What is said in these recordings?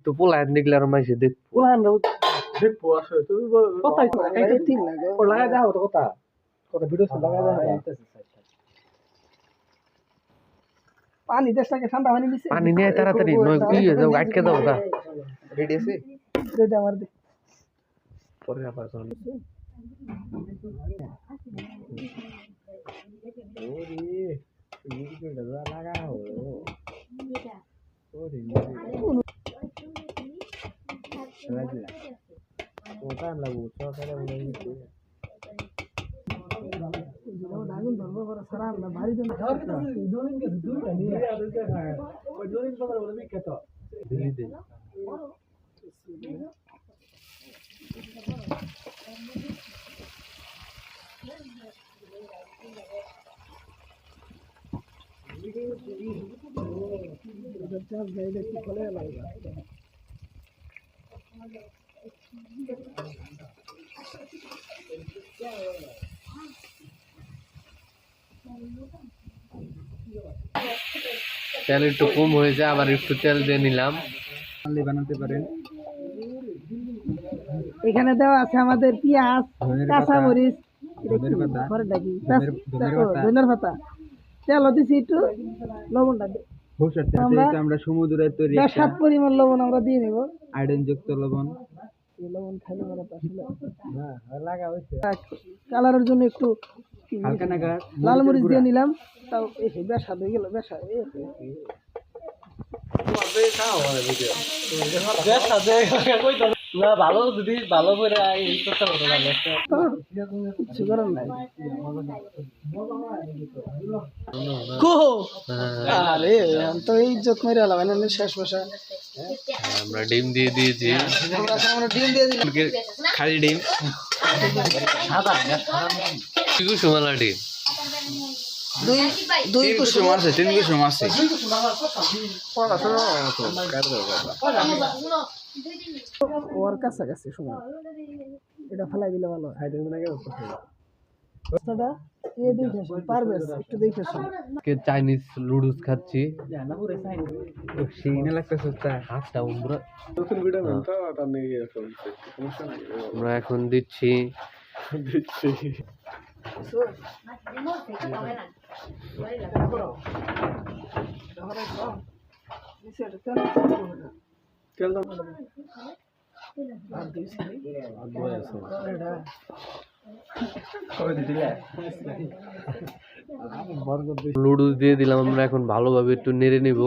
তো পোলাহান দেখলে আর মাইসে দেখ পোলাহান দেখবো আসলে তুমি কথাই ঠিক না লাগাই দাও তো কথা কথা ভিডিও লাগাই দাও পানি দেশটাকে ঠান্ডা পানি দিছে পানি নিয়ে তাড়াতাড়ি নয় কি হয়ে যাও আটকে দাও গা রেডি আছে রেডি আমার দে পরে আবার চল ওরে তুমি কি লাগাও ওরে ও টাইম লাগবো সকালে মনে হচ্ছে দাগুন ধরবো করে সারা না ভারী দেন দোলিন কে দুইটা নিয়ে ওই দোলিন সকালে বলে বিখ্যাত দিলি দে তেল একটু কম হয়েছে আবার একটু তেল দিয়ে নিলাম বানাতে পারেন এখানে দেওয়া আছে আমাদের পেঁয়াজ কাঁচামরিচ ধনের পাতা তেল দিছি একটু লবণটা আমরা সমুদ্রের তৈরি সাত পরিমাণ লবণ আমরা দিয়ে নেব আয়োডিন যুক্ত লবণ লবণ খাইলে মানে আসলে লাগা হয়েছে কালারের জন্য একটু হালকা নাগা লাল মরিচ দিয়ে নিলাম তাও এসে বেশা হয়ে গেল বেশা ভালো যদি ভালো করে আরে তো ইজ্জত মেরে এলাম শেষ বসা আমরা ডিম দিয়ে দিয়েছি ডিম দিয়ে দিলাম খালি ডিম কুসুমালা ডিম দুই কুসুম আছে তিন কুসুম আছে ওর কাছাকাছি সময় এটা ফেলাই দিলে ভালো চাইনিজ লুডুস খাচ্ছি আমরা এখন দিচ্ছি লুডুস দিয়ে দিলাম আমরা এখন ভালোভাবে একটু নেড়ে নিব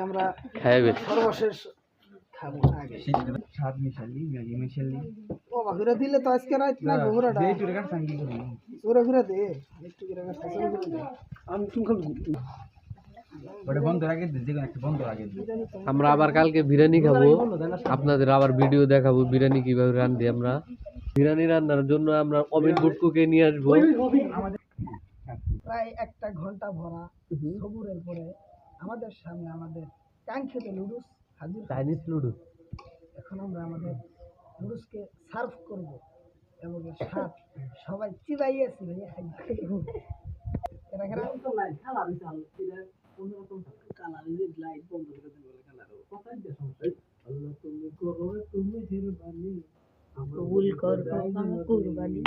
আমরা খাইবে সর্বশেষ খাবো আগে স্বাদ মিশালি ম্যাগি মিশালি ও বাগুরা দিলে তো আজকে রাত না ঘোরাটা এই টুরে কাট সাঙ্গি করি ঘোরা ঘোরা দে একটু করে কাট সাঙ্গি করে দে আমি তুমি বড় বন্ধ আগে দিদি একটা বন্ধ আগে আমরা আবার কালকে বিরিয়ানি খাবো আপনাদের আবার ভিডিও দেখাবো বিরিয়ানি কিভাবে রান্ধি আমরা বিরিয়ানি রান্নার জন্য আমরা অমিত গুটকুকে নিয়ে আসবো প্রায় একটা ঘন্টা ভরা সবুরের পরে আমাদের সামনে আমাদের কাঙ্ক্ষিত লুডুস হাজির চাইনিজ লুডুস এখন আমরা আমাদের লুডুসকে সার্ভ করব এবং স্বাদ সবাই চিবাইয়েছি ভাইয়া এরা তো লাইট খেলা বিশাল অন্যরকম কালার লাইট বন্ধ করে দেবো কালার কোথায় যে সমস্যা আল্লাহ তুমি করো তুমি ধীরে বানি কবুল করো আমার কুরবানি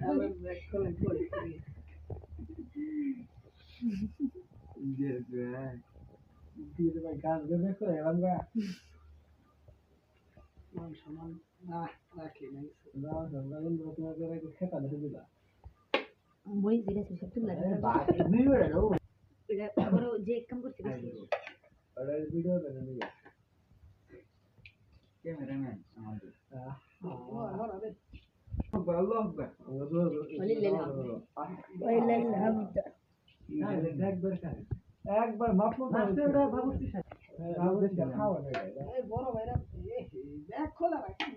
আবার ব্যাক করে দিয়ে ভাই কাজ দেবে করে আমরা মান সম্মান না রাখি নাই দাও দাও তোমাদের খেতা ধরে দিলা মই দিলে সব তুই লাগে এটা বড় যে কাম করতে গেছি আরে ভিডিও বানাবি ক্যামেরাম্যান আমাদের ভালো হবে একবার মাপ খাওয়া বড় ভাইরা খোলা রাখি